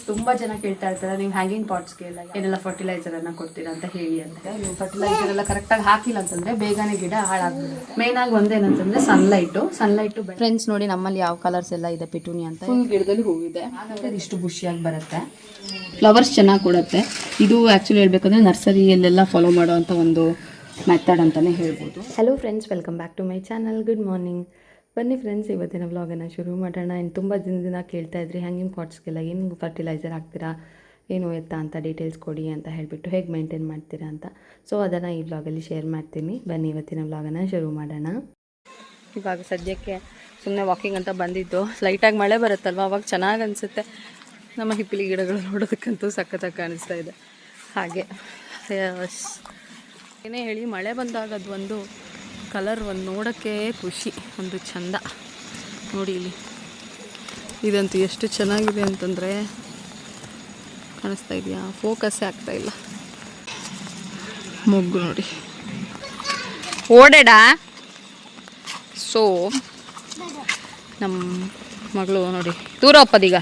ತುಂಬಾ ಜನ ಕೇಳ್ತಾ ಇರ್ತಾರೆ, ನೀವು ಹ್ಯಾಂಗಿಂಗ್ ಪಾಟ್ಸ್ಗೆಲ್ಲ ಏನೆಲ್ಲ ಫರ್ಟಿಲೈಸರ್ ಅನ್ನ ಕೊಡ್ತೀರಾ ಅಂತ ಹೇಳಿ ಅಂತ. ನೀವು ಫರ್ಟಿಲೈಸರ್ ಎಲ್ಲ ಕರೆಕ್ಟಾಗಿ ಹಾಕಿಲ್ಲ ಅಂತಂದ್ರೆ ಬೇಗನೆ ಗಿಡ ಹಾಳಾಗ್ಬಿಡುತ್ತೆ. ಮೇನ್ ಆಗಿ ಒಂದೇನಂತಂದ್ರೆ ಸನ್ಲೈಟ್. ಫ್ರೆಂಡ್ಸ್ ನೋಡಿ ನಮ್ಮಲ್ಲಿ ಯಾವ ಕಲರ್ಸ್ ಎಲ್ಲ ಇದೆ ಪಿಟೂನಿ ಅಂತ. ಫುಲ್ ಗಿಡದಲ್ಲಿ ಹೂವಿದೆ, ಹಾಗಾದ್ರೆ ಇಷ್ಟು ಖುಷಿಯಾಗಿ ಬರುತ್ತೆ. ಫ್ಲವರ್ಸ್ ಚೆನ್ನಾಗಿ ಕೊಡುತ್ತೆ. ಇದು ಆ್ಯಕ್ಚುಲಿ ಹೇಳ್ಬೇಕಂದ್ರೆ ನರ್ಸರಿಯಲ್ಲೆಲ್ಲ ಫಾಲೋ ಮಾಡುವಂಥ ಒಂದು ಮೆಥಡ್ ಅಂತಲೇ ಹೇಳ್ಬೋದು. Hello friends, welcome back to my channel. Good morning. ಬನ್ನಿ ಫ್ರೆಂಡ್ಸ್, ಇವತ್ತಿನ ವ್ಲಾಗನ್ನು ಶುರು ಮಾಡೋಣ. ಇನ್ನು ತುಂಬ ದಿನದಿಂದ ಕೇಳ್ತಾ ಇದ್ರಿ ಹ್ಯಾಂಗಿಂಗ್ ಪಾಟ್ಸ್ಗೆಲ್ಲ ಏನು ಫರ್ಟಿಲೈಸರ್ ಹಾಕ್ತೀರಾ, ಏನು ಎತ್ತಾ ಅಂತ ಡೀಟೇಲ್ಸ್ ಕೊಡಿ ಅಂತ ಹೇಳಿಬಿಟ್ಟು, ಹೇಗೆ ಮೇಂಟೈನ್ ಮಾಡ್ತೀರಾ ಅಂತ. ಸೊ ಅದನ್ನು ಈ ವ್ಲಾಗಲ್ಲಿ ಶೇರ್ ಮಾಡ್ತೀನಿ. ಬನ್ನಿ ಇವತ್ತಿನ ವ್ಲಾಗನ್ನು ಶುರು ಮಾಡೋಣ. ಇವಾಗ ಸದ್ಯಕ್ಕೆ ಸುಮ್ಮನೆ ವಾಕಿಂಗ್ ಅಂತ ಬಂದಿದ್ದು. ಲೈಟಾಗಿ ಮಳೆ ಬರುತ್ತಲ್ವ, ಅವಾಗ ಚೆನ್ನಾಗಿ ಅನಿಸುತ್ತೆ. ನಮ್ಮ ಹಿಪ್ಪಿಲಿ ಗಿಡಗಳು ನೋಡೋದಕ್ಕಂತೂ ಸಖತ್ತಾಗಿ ಕಾಣಿಸ್ತಾ ಇದೆ. ಹಾಗೆ ಏನೇ ಹೇಳಿ, ಮಳೆ ಬಂದಾಗ ಅದು ಒಂದು ಕಲರ್ ಒಂದು ನೋಡೋಕ್ಕೆ ಖುಷಿ, ಒಂದು ಚಂದ. ನೋಡಿ ಇಲ್ಲಿ ಇದಂತೂ ಎಷ್ಟು ಚೆನ್ನಾಗಿದೆ ಅಂತಂದರೆ, ಕಾಣಿಸ್ತಾ ಇದೆಯಾ? ಫೋಕಸ್ಸೇ ಆಗ್ತಾಯಿಲ್ಲ. ಮೊಗ್ಗು ನೋಡಿ ಓಡಾಡ. ಸೊ ನಮ್ಮ ಮಗಳು ನೋಡಿ ದೂರ ಒಪ್ಪದೀಗ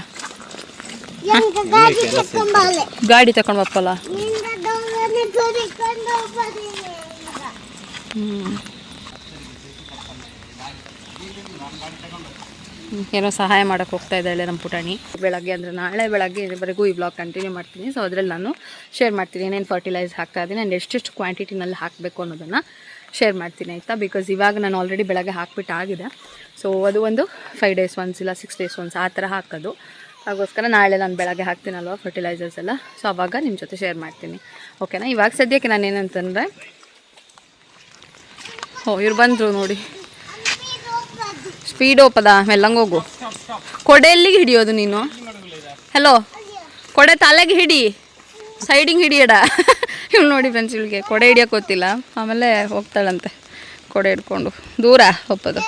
ಗಾಡಿ ತಗೊಂಡು ಬಪ್ಪಲ್ಲ. ಏನೋ ಸಹಾಯ ಮಾಡೋಕ್ಕೆ ಹೋಗ್ತಾ ಇದ್ದಾಳೆ ನಮ್ಮ ಪುಟಾಣಿ. ಬೆಳಗ್ಗೆ ಅಂದರೆ ನಾಳೆ ಬೆಳಗ್ಗೆವರೆಗೂ ಈ ಬ್ಲಾಗ್ ಕಂಟಿನ್ಯೂ ಮಾಡ್ತೀನಿ. ಸೊ ಅದರಲ್ಲಿ ನಾನು ಶೇರ್ ಮಾಡ್ತೀನಿ ಏನೇನು ಫರ್ಟಿಲೈಸ್ ಹಾಕ್ತಾ ಇದ್ದೀನಿ ಆ್ಯಂಡ್ ಎಷ್ಟೆಷ್ಟು ಕ್ವಾಂಟಿಟಿನಲ್ಲಿ ಹಾಕಬೇಕು ಅನ್ನೋದನ್ನು ಶೇರ್ ಮಾಡ್ತೀನಿ, ಆಯಿತಾ? ಬಿಕಾಸ್ ಇವಾಗ ನಾನು ಆಲ್ರೆಡಿ ಬೆಳಗ್ಗೆ ಹಾಕ್ಬಿಟ್ಟು ಆಗಿದೆ. ಸೊ ಅದು ಒಂದು 5 days ಒನ್ಸ್ ಇಲ್ಲ 6 days ಒನ್ಸ್ ಆ ಥರ ಹಾಕೋದು. ಹಾಗೋಸ್ಕರ ನಾಳೆ ನಾನು ಬೆಳಗ್ಗೆ ಹಾಕ್ತೀನಲ್ವ ಫರ್ಟಿಲೈಸರ್ಸ್ ಎಲ್ಲ, ಸೊ ಆವಾಗ ನಿಮ್ಮ ಜೊತೆ ಶೇರ್ ಮಾಡ್ತೀನಿ, ಓಕೆನಾ? ಇವಾಗ ಸದ್ಯಕ್ಕೆ ನಾನು ಏನಂತಂದರೆ, ಇವ್ರು ಬಂದರು ನೋಡಿ. ಸ್ಪೀಡ್ ಓಪದ ಮೆಲ್ಲಂಗೋಗು. ಕೊಡೆ ಎಲ್ಲಿಗೆ ಹಿಡಿಯೋದು ನೀನು? ಹಲೋ, ಕೊಡೆ ತಲೆಗೆ ಹಿಡಿ, ಸೈಡಿಗೆ ಹಿಡಿಯಡ. ಇವ್ನು ನೋಡಿ ಫ್ರೆಂಡ್ಸ್, ಇವಳಿಗೆ ಕೊಡೆ ಹಿಡಿಯೋಕೆ ಗೊತ್ತಿಲ್ಲ. ಆಮೇಲೆ ಹೋಗ್ತಾಳಂತೆ ಕೊಡೆ ಹಿಡ್ಕೊಂಡು ದೂರ ಒಪ್ಪದು.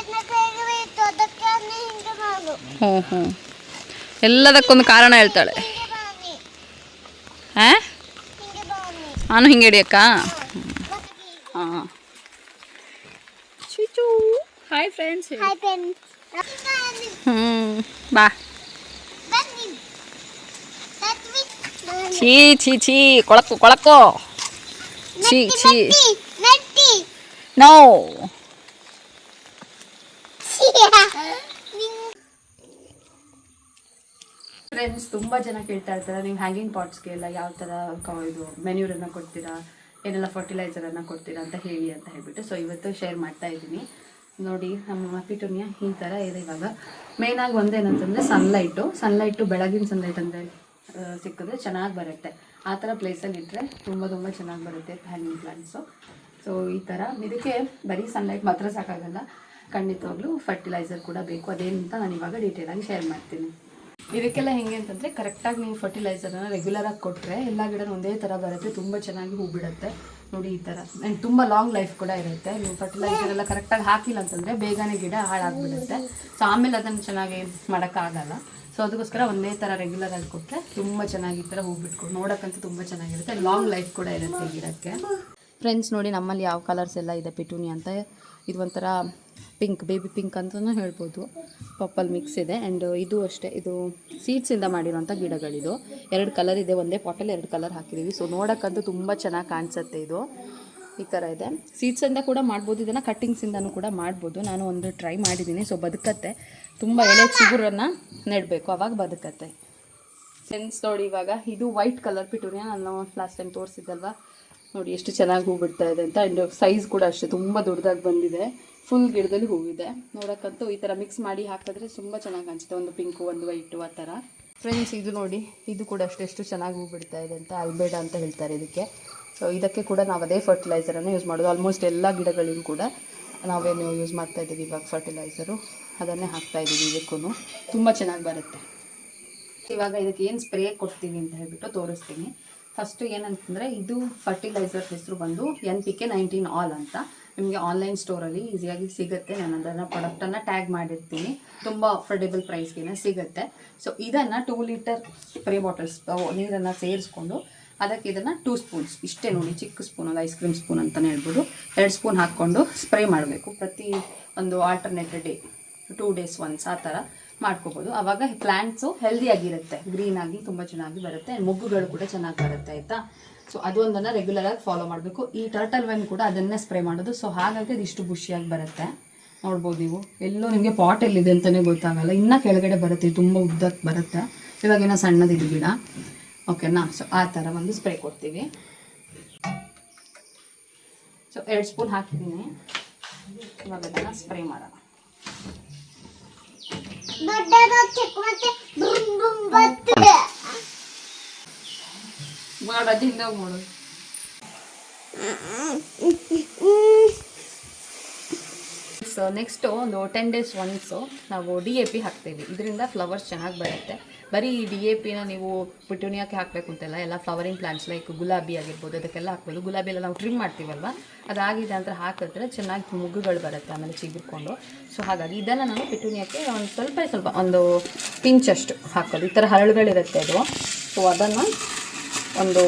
ಹ್ಞೂ ಎಲ್ಲದಕ್ಕೊಂದು ಕಾರಣ ಹೇಳ್ತಾಳೆ. ಹಾಂ, ನಾನು ಹಿಂಗೆ ಹಿಡಿಯಕ್ಕ. ಹಾಂ, ಚೀಚು ಹಾಯ್ ಫ್ರೆಂಡ್ಸ್. ಬಾ. ಛೀ ಕೊಳಕೋ ಛೀ ನೋ. ಫ್ರೆಂಡ್ಸ್, ತುಂಬ ಜನ ಕೇಳ್ತಾ ಇರ್ತಾರೆ, ನೀವು ಹ್ಯಾಂಗಿಂಗ್ ಪಾಟ್ಸ್ಗೆಲ್ಲ ಯಾವ ಥರ ಇದು ಮೆನ್ಯೂರನ್ನು ಕೊಡ್ತೀರಾ, ಏನೆಲ್ಲ ಫರ್ಟಿಲೈಸರನ್ನು ಕೊಡ್ತೀರಾ ಅಂತ ಹೇಳಿ ಅಂತ ಹೇಳ್ಬಿಟ್ಟು. ಸೊ ಇವತ್ತು ಶೇರ್ ಮಾಡ್ತಾ ಇದ್ದೀನಿ. ನೋಡಿ ನಮ್ಮ ಪಿಟೂನಿಯಾ ಈ ಥರ ಇದೆ. ಇವಾಗ ಮೇಯ್ನಾಗಿ ಒಂದೇನಂತಂದರೆ ಸನ್ಲೈಟು ಬೆಳಗಿನ ಸನ್ಲೈಟ್ ಅಂದರೆ ಸಿಕ್ಕಿದ್ರೆ ಚೆನ್ನಾಗಿ ಬರುತ್ತೆ. ಆ ಥರ ಪ್ಲೇಸಲ್ಲಿ ಇಟ್ಟರೆ ತುಂಬ ಚೆನ್ನಾಗಿ ಬರುತ್ತೆ ಹ್ಯಾಂಗಿಂಗ್ ಪ್ಲಾಂಟ್ಸು. ಸೊ ಈ ಥರ ಇದಕ್ಕೆ ಬರೀ ಸನ್ಲೈಟ್ ಮಾತ್ರ ಸಾಕಾಗಲ್ಲ, ಖಂಡಿತವಾಗ್ಲೂ ಫರ್ಟಿಲೈಸರ್ ಕೂಡ ಬೇಕು. ಅದೇನಂತ ನಾನು ಇವಾಗ ಡೀಟೇಲಾಗಿ ಶೇರ್ ಮಾಡ್ತೀನಿ. ಇದಕ್ಕೆಲ್ಲ ಹೆಂಗೆ ಅಂತಂದರೆ, ಕರೆಕ್ಟಾಗಿ ನೀವು ಫರ್ಟಿಲೈಸರನ್ನು ರೆಗ್ಯುಲರಾಗಿ ಕೊಟ್ಟರೆ ಎಲ್ಲ ಗಿಡ ಒಂದೇ ಥರ ಬರುತ್ತೆ, ತುಂಬ ಚೆನ್ನಾಗಿ ಹೂ ಬಿಡುತ್ತೆ. ನೋಡಿ ಈ ಥರ, ಆ್ಯಂಡ್ ತುಂಬ ಲಾಂಗ್ ಲೈಫ್ ಕೂಡ ಇರುತ್ತೆ. ನೀವು ಫರ್ಟಿಲೈಸರ್ ಎಲ್ಲ ಕರೆಕ್ಟಾಗಿ ಹಾಕಿಲ್ಲ ಅಂತಂದರೆ ಬೇಗನೆ ಗಿಡ ಹಾಳಾಗಿಬಿಡುತ್ತೆ. ಸೊ ಆಮೇಲೆ ಅದನ್ನು ಚೆನ್ನಾಗಿ ಮಾಡೋಕ್ಕಾಗಲ್ಲ. ಸೊ ಅದಕ್ಕೋಸ್ಕರ ಒಂದೇ ಥರ ರೆಗ್ಯುಲರ್ ಆಗಿ ಕೊಟ್ಟರೆ ತುಂಬ ಚೆನ್ನಾಗಿ ಈ ಥರ ಹೂ ಬಿಟ್ಕೊಂಡು ನೋಡೋಕ್ಕಂತೂ ತುಂಬ ಚೆನ್ನಾಗಿರುತ್ತೆ, ಲಾಂಗ್ ಲೈಫ್ ಕೂಡ ಇರುತ್ತೆ ಗಿಡಕ್ಕೆ. ಫ್ರೆಂಡ್ಸ್ ನೋಡಿ ನಮ್ಮಲ್ಲಿ ಯಾವ ಕಲರ್ಸ್ ಎಲ್ಲ ಇದೆ ಪಿಟೂನಿ ಅಂತ. ಇದು ಒಂಥರ ಪಿಂಕ್, ಬೇಬಿ ಪಿಂಕ್ ಅಂತಲೂ ಹೇಳ್ಬೋದು, ಪರ್ಪಲ್ ಮಿಕ್ಸ್ ಇದೆ. ಆ್ಯಂಡ್ ಇದು ಅಷ್ಟೇ, ಇದು ಸೀಡ್ಸಿಂದ ಮಾಡಿರೋಂಥ ಗಿಡಗಳಿದು. 2 ಕಲರ್ ಇದೆ, ಒಂದೇ ಪಾಟಲ್ಲಿ 2 ಕಲರ್ ಹಾಕಿದ್ದೀವಿ. ಸೊ ನೋಡೋಕ್ಕಂತೂ ತುಂಬ ಚೆನ್ನಾಗಿ ಕಾಣಿಸುತ್ತೆ. ಇದು ಈ ಥರ ಇದೆ. ಸೀಡ್ಸಿಂದ ಕೂಡ ಮಾಡ್ಬೋದು, ಇದನ್ನು ಕಟ್ಟಿಂಗ್ಸಿಂದನೂ ಕೂಡ ಮಾಡ್ಬೋದು. ನಾನು ಒಂದು ಟ್ರೈ ಮಾಡಿದ್ದೀನಿ. ಸೊ ಬದುಕತ್ತೆ, ತುಂಬ ಎಲೆ ಚಿಗುರನ್ನು ನೆಡಬೇಕು, ಅವಾಗ ಬದುಕತ್ತೆ. ಫ್ರೆಂಡ್ಸ್ ನೋಡಿ, ಇವಾಗ ಇದು ವೈಟ್ ಕಲರ್ ಪಿಟೂನಿಯಾ, ನಾನು ಲಾಸ್ಟ್ ಟೈಮ್ ತೋರಿಸಿದ್ದಲ್ವ, ನೋಡಿ ಎಷ್ಟು ಚೆನ್ನಾಗಿ ಹೂ ಬಿಡ್ತಾ ಇದೆ ಅಂತ. ಆ್ಯಂಡ್ ಸೈಜ್ ಕೂಡ ಅಷ್ಟೇ ತುಂಬ ದೊಡ್ಡದಾಗಿ ಬಂದಿದೆ, ಫುಲ್ ಗಿಡದಲ್ಲಿ ಹೂವಿದೆ. ನೋಡೋಕ್ಕಂತೂ ಈ ಥರ ಮಿಕ್ಸ್ ಮಾಡಿ ಹಾಕಿದ್ರೆ ತುಂಬ ಚೆನ್ನಾಗಿ ಅನಿಸುತ್ತೆ, ಒಂದು ಪಿಂಕು ಒಂದು ವೈಟು ಆ ಥರ. ಫ್ರೆಂಡ್ಸ್ ಇದು ನೋಡಿ, ಇದು ಕೂಡ ಎಷ್ಟು ಚೆನ್ನಾಗಿ ಹೂ ಬಿಡ್ತಾ ಇದೆ ಅಂತ, ಅಲ್ಬೇಡ ಅಂತ ಹೇಳ್ತಾರೆ ಇದಕ್ಕೆ. ಸೊ ಇದಕ್ಕೆ ಕೂಡ ನಾವು ಅದೇ ಫರ್ಟಿಲೈಸರನ್ನು ಯೂಸ್ ಮಾಡೋದು. ಆಲ್ಮೋಸ್ಟ್ ಎಲ್ಲ ಗಿಡಗಳಿಗೂ ಕೂಡ ನಾವೇನು ಯೂಸ್ ಮಾಡ್ತಾಯಿದ್ದೀವಿ ಇವಾಗ ಫರ್ಟಿಲೈಸರು, ಅದನ್ನೇ ಹಾಕ್ತಾಯಿದ್ದೀವಿ. ಇದಕ್ಕೂ ತುಂಬ ಚೆನ್ನಾಗಿ ಬರುತ್ತೆ. ಇವಾಗ ಇದಕ್ಕೆ ಏನು ಸ್ಪ್ರೇ ಕೊಡ್ತೀವಿ ಅಂತ ಹೇಳ್ಬಿಟ್ಟು ತೋರಿಸ್ತೀನಿ. ಫಸ್ಟು ಏನಂತಂದರೆ, ಇದು ಫರ್ಟಿಲೈಸರ್ ಹೆಸರು ಬಂದು NPK 19 ಆಲ್ ಅಂತ. ನಿಮಗೆ ಆನ್ಲೈನ್ ಸ್ಟೋರಲ್ಲಿ ಈಸಿಯಾಗಿ ಸಿಗುತ್ತೆ. ನಾನು ಅದನ್ನು ಪ್ರಾಡಕ್ಟನ್ನು ಟ್ಯಾಗ್ ಮಾಡಿರ್ತೀನಿ, ತುಂಬ ಅಫೋರ್ಡೆಬಲ್ ಪ್ರೈಸ್ಗೆ ಸಿಗುತ್ತೆ. ಸೊ ಇದನ್ನು 2 ಲೀಟರ್ ಸ್ಪ್ರೇ ಬಾಟಲ್ಸ್ ನೀರನ್ನು ಸೇರಿಸ್ಕೊಂಡು ಅದಕ್ಕೆ ಇದನ್ನು 2 ಸ್ಪೂನ್ಸ್, ಇಷ್ಟೇ ನೋಡಿ, ಚಿಕ್ಕ ಸ್ಪೂನ್, ಒಂದು ಐಸ್ ಕ್ರೀಮ್ ಸ್ಪೂನ್ ಅಂತಲೇ ಹೇಳ್ಬೋದು, 2 ಸ್ಪೂನ್ ಹಾಕ್ಕೊಂಡು ಸ್ಪ್ರೇ ಮಾಡಬೇಕು. ಪ್ರತಿ ಒಂದು ಆಲ್ಟರ್ನೇಟಿವ್ ಡೇ, 2 days ಒನ್ಸ್ ಆ ಥರ ಮಾಡ್ಕೋಬೋದು. ಆವಾಗ ಪ್ಲ್ಯಾಂಟ್ಸು ಹೆಲ್ದಿಯಾಗಿರುತ್ತೆ, ಗ್ರೀನಾಗಿ ತುಂಬ ಚೆನ್ನಾಗಿ ಬರುತ್ತೆ, ಮೊಗ್ಗುಗಳು ಕೂಡ ಚೆನ್ನಾಗಿ ಬರುತ್ತೆ ಆಯಿತಾ. ಸೊ ಅದು ಒಂದನ್ನು ರೆಗ್ಯುಲರಾಗಿ ಫಾಲೋ ಮಾಡಬೇಕು. ಈ ಟರ್ಟಲ್ ವೈನ್ ಕೂಡ ಅದನ್ನೇ ಸ್ಪ್ರೇ ಮಾಡೋದು. ಸೊ ಹಾಗಾಗಿ ಅದು ಇಷ್ಟು ಬುಷಿಯಾಗಿ ಬರುತ್ತೆ. ನೋಡ್ಬೋದು ನೀವು, ಎಲ್ಲೋ ನಿಮಗೆ ಪಾಟ್ ಎಲ್ಲಿದೆ ಅಂತಲೇ ಗೊತ್ತಾಗಲ್ಲ, ಇನ್ನೂ ಕೆಳಗಡೆ ಬರುತ್ತೆ, ತುಂಬ ಉದ್ದಕ್ಕೆ ಬರುತ್ತೆ. ಇವಾಗೇನೋ ಸಣ್ಣದಿದೆ ಗಿಡ, ಓಕೆನಾ. ಸೊ ಆ ಥರ ಒಂದು ಸ್ಪ್ರೇ ಕೊಡ್ತೀವಿ. ಸೊ 2 ಸ್ಪೂನ್ ಹಾಕಿದ್ದೀನಿ. ಇವಾಗ ಅದನ್ನು ಸ್ಪ್ರೇ ಮಾಡೋಣ. ಮಾಡೋದಿಂದ ಮಾಡೋದು. ಸೊ ನೆಕ್ಸ್ಟು ಒಂದು 10 days ಒನ್ಸು ನಾವು DAP ಹಾಕ್ತೀವಿ. ಇದರಿಂದ ಫ್ಲವರ್ಸ್ ಚೆನ್ನಾಗಿ ಬರುತ್ತೆ. ಬರೀ DAPನ ನೀವು ಪಿಟೂನಿಯಾಕ್ಕೆ ಹಾಕಬೇಕು ಅಂತೆಲ್ಲ, ಎಲ್ಲ ಫ್ಲವರಿಂಗ್ ಪ್ಲಾಂಟ್ಸ್ ಲೈಕ್ ಗುಲಾಬಿ ಆಗಿರ್ಬೋದು ಅದಕ್ಕೆಲ್ಲ ಹಾಕ್ಬೋದು. ಗುಲಾಬಿ ಎಲ್ಲ ನಾವು ಟ್ರಿಮ್ ಮಾಡ್ತೀವಲ್ವ, ಅದಾಗಿದೆ ಅಂತ ಹಾಕಿದ್ರೆ ಚೆನ್ನಾಗಿ ಮುಗ್ಗುಗಳು ಬರುತ್ತೆ ಆಮೇಲೆ ಚಿಗುರ್ಕೊಂಡು. ಸೊ ಹಾಗಾಗಿ ಇದನ್ನು ನಾನು ಪಿಟೂನಿಯಾಕ್ಕೆ ಒಂದು ಸ್ವಲ್ಪ ಒಂದು ಪಿಂಚಷ್ಟು ಹಾಕೋದು. ಈ ಥರ ಹರಳುಗಳಿರುತ್ತೆ ಅದು. ಸೊ ಅದನ್ನು ಒಂದು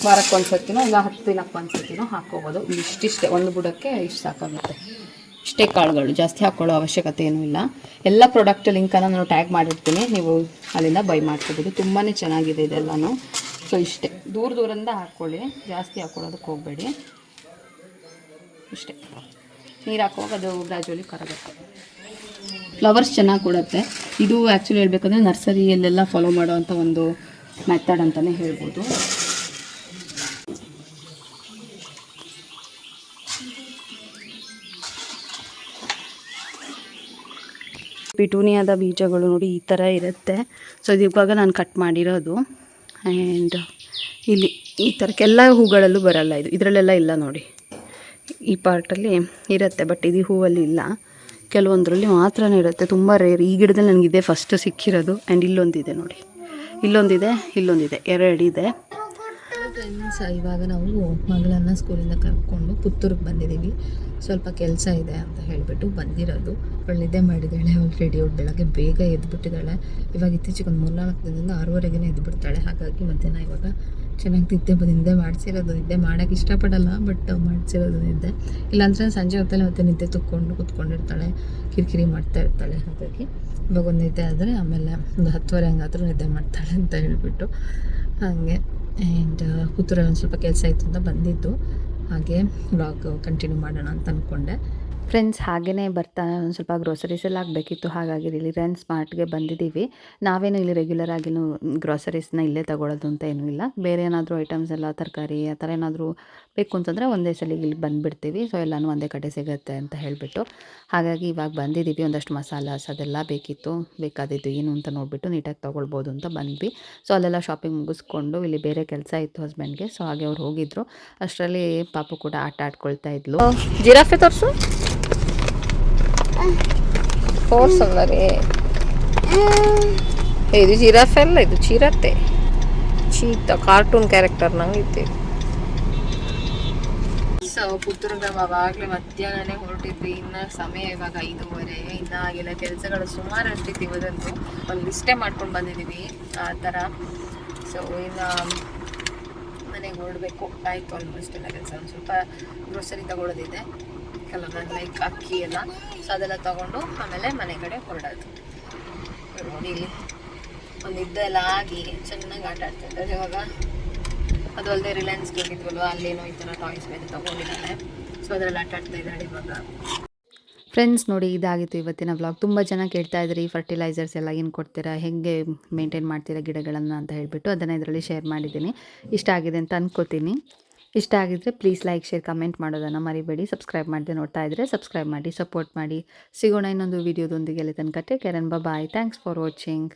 ವಾರಕ್ಕೊಂದ್ಸತಿನೋ ಇಲ್ಲ 10 ದಿನಕ್ಕೊಂದ್ಸತಿನೋ ಹಾಕ್ಕೋಬೋದು. ಇಷ್ಟಿಷ್ಟೇ, ಒಂದು ಬುಡಕ್ಕೆ ಇಷ್ಟು ಸಾಕಾಗುತ್ತೆ. ಇಷ್ಟೇ ಕಾಳುಗಳು, ಜಾಸ್ತಿ ಹಾಕ್ಕೊಳ್ಳೋ ಅವಶ್ಯಕತೆ ಏನೂ ಇಲ್ಲ. ಎಲ್ಲ ಪ್ರಾಡಕ್ಟ್ ಲಿಂಕನ್ನು ನಾನು ಟ್ಯಾಗ್ ಮಾಡಿರ್ತೀನಿ, ನೀವು ಅಲ್ಲಿಂದ ಬೈ ಮಾಡ್ಕೋಬೋದು. ತುಂಬಾ ಚೆನ್ನಾಗಿದೆ ಇದೆಲ್ಲನೂ. ಸೊ ಇಷ್ಟೇ, ದೂರದಿಂದ ಹಾಕ್ಕೊಳ್ಳಿ, ಜಾಸ್ತಿ ಹಾಕ್ಕೊಳ್ಳೋದಕ್ಕೆ ಹೋಗಬೇಡಿ. ಇಷ್ಟೇ, ನೀರು ಹಾಕುವಾಗ ಅದು ಗ್ರ್ಯಾಜುವಲಿ ಕರಗುತ್ತೆ. ಫ್ಲವರ್ಸ್ ಚೆನ್ನಾಗಿ ಕೊಡುತ್ತೆ. ಇದು ಆ್ಯಕ್ಚುಲಿ ಹೇಳ್ಬೇಕಂದ್ರೆ ನರ್ಸರಿಯಲ್ಲೆಲ್ಲ ಫಾಲೋ ಮಾಡೋವಂಥ ಒಂದು ಮೆಥಡ್ ಅಂತಲೇ ಹೇಳ್ಬೋದು. ಪಿಟೂನಿಯಾದ ಬೀಜಗಳು ನೋಡಿ ಈ ಥರ ಇರುತ್ತೆ. ಸೊ ಇದು ಇವಾಗ ನಾನು ಕಟ್ ಮಾಡಿರೋದು. ಆ್ಯಂಡ್ ಇಲ್ಲಿ ಈ ಥರಕ್ಕೆಲ್ಲ ಹೂಗಳಲ್ಲೂ ಬರಲ್ಲ ಇದು, ಇದರಲ್ಲೆಲ್ಲ ಇಲ್ಲ ನೋಡಿ. ಈ ಪಾರ್ಟಲ್ಲಿ ಇರುತ್ತೆ, ಬಟ್ ಇದು ಹೂವಲ್ಲಿ ಇಲ್ಲ, ಕೆಲವೊಂದರಲ್ಲಿ ಮಾತ್ರ ಇರುತ್ತೆ. ತುಂಬ ರೇರ್. ಈ ಗಿಡದಲ್ಲಿ ನನಗಿದೆ ಫಸ್ಟ್ ಸಿಕ್ಕಿರೋದು. ಆ್ಯಂಡ್ ಇಲ್ಲೊಂದಿದೆ ನೋಡಿ, ಇಲ್ಲೊಂದಿದೆ, 2 ಇದೆ. ಫ್ರೆಂಡ್ಸ್, ಇವಾಗ ನಾವು ಮಗಳನ್ನು ಸ್ಕೂಲಿಂದ ಕರ್ಕೊಂಡು ಪುತ್ತೂರಿಗೆ ಬಂದಿದ್ದೀವಿ. ಸ್ವಲ್ಪ ಕೆಲಸ ಇದೆ ಅಂತ ಹೇಳಿಬಿಟ್ಟು ಬಂದಿರೋದು. ಅವಳು ನಿದ್ದೆ ಮಾಡಿದ್ದಾಳೆ ಆಲ್ರೆಡಿ. ಅವಳು ಬೆಳಗ್ಗೆ ಬೇಗ ಎದ್ಬಿಟ್ಟಿದ್ದಾಳೆ. ಇವಾಗ ಇತ್ತೀಚೆಗೆ ಒಂದು 3-4 ದಿನದಿಂದ 6:30ಗೆ ಎದ್ಬಿಡ್ತಾಳೆ. ಹಾಗಾಗಿ ಮಧ್ಯಾಹ್ನ ಇವಾಗ ಚೆನ್ನಾಗಿ ನಿದ್ದೆ ಮಾಡಿಸಿರೋದು. ನಿದ್ದೆ ಮಾಡೋಕ್ಕೆ ಇಷ್ಟಪಡಲ್ಲ, ಬಟ್ ಮಾಡಿಸಿರೋದು ನಿದ್ದೆ. ಇಲ್ಲಾಂದರೆ ಸಂಜೆ ಹೊತ್ತಲ್ಲಿ ಮತ್ತೆ ನಿದ್ದೆ ಕೂತ್ಕೊಂಡಿರ್ತಾಳೆ, ಕಿರಿಕಿರಿ ಮಾಡ್ತಾ ಇರ್ತಾಳೆ. ಹಾಗಾಗಿ ಇವಾಗ ಒಂದು ನಿದ್ದೆ ಆದರೆ ಆಮೇಲೆ ಒಂದು 10:30 ಹಂಗಾದರೂ ನಿದ್ದೆ ಮಾಡ್ತಾಳೆ ಅಂತ ಹೇಳಿಬಿಟ್ಟು ಹಾಗೆ. ಆ್ಯಂಡ್ ಪುತ್ತೂರಲ್ಲಿ ಒಂದು ಸ್ವಲ್ಪ ಕೆಲಸ ಇತ್ತು ಅಂತ ಬಂದಿದ್ದು, ಹಾಗೆ ವ್ಲಾಗ್ ಕಂಟಿನ್ಯೂ ಮಾಡೋಣ ಅಂತ ಅಂದ್ಕೊಂಡೆ. ಫ್ರೆಂಡ್ಸ್, ಹಾಗೆಯೇ ಬರ್ತಾನೆ ಒಂದು ಸ್ವಲ್ಪ ಗ್ರೋಸರೀಸ್ ಎಲ್ಲ ಆಗಬೇಕಿತ್ತು. ಹಾಗಾಗಿ ರಿಲಯನ್ಸ್ ಸ್ಮಾರ್ಟ್ಗೆ ಬಂದಿದ್ದೀವಿ. ನಾವೇನು ಇಲ್ಲಿ ರೆಗ್ಯುಲರ್ ಆಗಿನೂ ಗ್ರೋಸರೀಸ್ನ ಇಲ್ಲೇ ತಗೊಳ್ಳೋದು ಅಂತ ಏನೂ ಇಲ್ಲ. ಬೇರೆ ಏನಾದರೂ ಐಟಮ್ಸ್ ಎಲ್ಲ ತರಕಾರಿ ಆ ಥರ ಏನಾದರೂ ಬೇಕು ಅಂತಂದರೆ ಒಂದೇ ಸಲ ಇಲ್ಲಿ ಬಂದುಬಿಡ್ತೀವಿ. ಸೊ ಎಲ್ಲನೂ ಒಂದೇ ಕಡೆ ಸಿಗುತ್ತೆ ಅಂತ ಹೇಳಿಬಿಟ್ಟು ಹಾಗಾಗಿ ಇವಾಗ ಬಂದಿದ್ದೀವಿ. ಒಂದಷ್ಟು ಮಸಾಲಾಸ್ ಅದೆಲ್ಲ ಬೇಕಿತ್ತು, ಬೇಕಾದಿದ್ದು ಏನು ಅಂತ ನೋಡಿಬಿಟ್ಟು ನೀಟಾಗಿ ತೊಗೊಳ್ಬೋದು ಅಂತ ಬಂದ್ವಿ. ಸೊ ಅಲ್ಲೆಲ್ಲ ಶಾಪಿಂಗ್ ಮುಗಿಸ್ಕೊಂಡು ಇಲ್ಲಿ ಬೇರೆ ಕೆಲಸ ಇತ್ತು ಹಸ್ಬೆಂಡ್ಗೆ. ಸೊ ಹಾಗೆ ಅವ್ರು ಹೋಗಿದ್ರು. ಅಷ್ಟರಲ್ಲಿ ಪಾಪು ಕೂಡ ಆಡ್ಕೊಳ್ತಾ ಇದ್ಲು. ಜಿರಾಫೆ ತೋರಿಸು, ತೋರ್ಸಲ್ಲ ರೀ. ಇದು ಜಿರಾಫೆ ಅಲ್ಲ, ಇದು ಚಿರತೆ. ಚೀತಾ ಕಾರ್ಟೂನ್ ಕ್ಯಾರೆಕ್ಟರ್ ನಂಗೆ. ಸೊ ಪುತ್ತೂರಿಗೆ ಆವಾಗಲೇ ಮಧ್ಯಾಹ್ನನೇ ಹೊರಟಿದ್ವಿ. ಇನ್ನು ಸಮಯ ಇವಾಗ 5:30. ಇನ್ನು ಆಗಿಲ್ಲ, ಕೆಲಸಗಳು ಸುಮಾರು ಅಷ್ಟಿತ್ತು. ಇವತ್ತಂತೂ ಒಂದು ಲಿಸ್ಟೇ ಮಾಡ್ಕೊಂಡು ಬಂದಿದ್ದೀವಿ ಆ ಥರ. ಸೊ ಇನ್ನು ಮನೆಗೆ ಹೊರಡಬೇಕು. ಆಯಿತು ಆಲ್ಮೋಸ್ಟ್ ಎಲ್ಲ ಕೆಲಸ. ಒಂದು ಸ್ವಲ್ಪ ಗ್ರೋಸರಿ ತಗೊಳ್ಳೋದಿದೆ, ಕೆಲವೊಂದು ಲೈಕ್ ಅಕ್ಕಿ ಎಲ್ಲ. ಸೊ ಅದೆಲ್ಲ ತೊಗೊಂಡು ಆಮೇಲೆ ಮನೆ ಕಡೆ ಹೊರಡೋದು. ನೋಡಿ ಇಲ್ಲಿ ಒಂದು ಇದೆಲ್ಲ ಆಗಿ ಚೆನ್ನಾಗಿ ಆಟ ಆಡ್ತಿದ್ದಾರೆ ಇವಾಗ. ಅದು ಅಲ್ಲದೆ ರಿಲಯನ್ಸ್ಗೆ ಹೋಗಿದ್ವಲ್ವ, ಅಲ್ಲೇನೋ ಈ ಥರ ಟಾಯ್ಸ್ ಬೇರೆ ತೊಗೊಂಡಿದ್ದಾಳೆ. ಸೊ ಅದರಲ್ಲಿ ಆಟ ಆಡ್ತಾ ಇದ್ದಾಳೆ ಇವಾಗ. ಫ್ರೆಂಡ್ಸ್, ನೋಡಿ ಇದಾಗಿತ್ತು ಇವತ್ತಿನ ವ್ಲಾಗ್. ತುಂಬ ಜನ ಕೇಳ್ತಾ ಇದ್ರಿ ಫರ್ಟಿಲೈಸರ್ಸ್ ಎಲ್ಲ ಏನು ಕೊಡ್ತೀರಾ, ಹೇಗೆ ಮೇಂಟೈನ್ ಮಾಡ್ತೀರಾ ಗಿಡಗಳನ್ನು ಅಂತ ಹೇಳಿಬಿಟ್ಟು ಅದನ್ನು ಇದರಲ್ಲಿ ಶೇರ್ ಮಾಡಿದ್ದೀನಿ. ಇಷ್ಟ ಆಗಿದೆ ಅಂತ ಅಂದ್ಕೋತೀನಿ. ಇಷ್ಟ ಆಗಿದ್ರೆ ಪ್ಲೀಸ್ ಲೈಕ್, ಶೇರ್, ಕಮೆಂಟ್ ಮಾಡೋದನ್ನು ಮರಿಬೇಡಿ. ಸಬ್ಸ್ಕ್ರೈಬ್ ಮಾಡದೆ ನೋಡ್ತಾ ಇದ್ದರೆ ಸಬ್ಸ್ಕ್ರೈಬ್ ಮಾಡಿ, ಸಪೋರ್ಟ್ ಮಾಡಿ. ಸಿಗೋಣ ಇನ್ನೊಂದು ವೀಡಿಯೋದೊಂದಿಗೆ. ಅಲ್ಲಿ ತನಕ take care and bye. Thanks for watching.